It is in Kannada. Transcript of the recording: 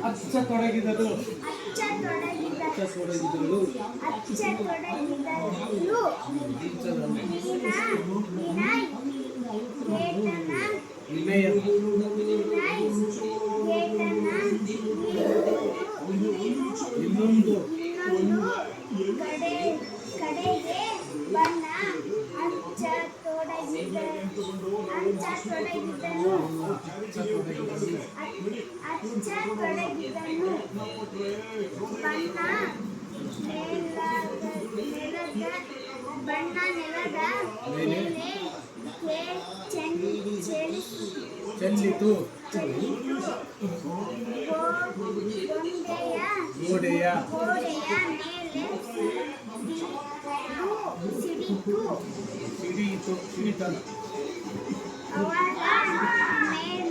ಹಚ್ಚತೊಡಗಿದಳು ಇನ್ನೊಂದು ಕಡೆಗೆ ಬಣ್ಣ ಹಚ್ಚತೊಡಗಿದನು ಬಣ್ಣ ನೆಲದ ಮೇಲೆ ಚೆಲ್ಲಿತು ಗೋಡೆಯ ಮೇಲೆ ಸಿಡಿಯಿತು ಸಿಡಿತನ ಅವರ ಮೇಲೆ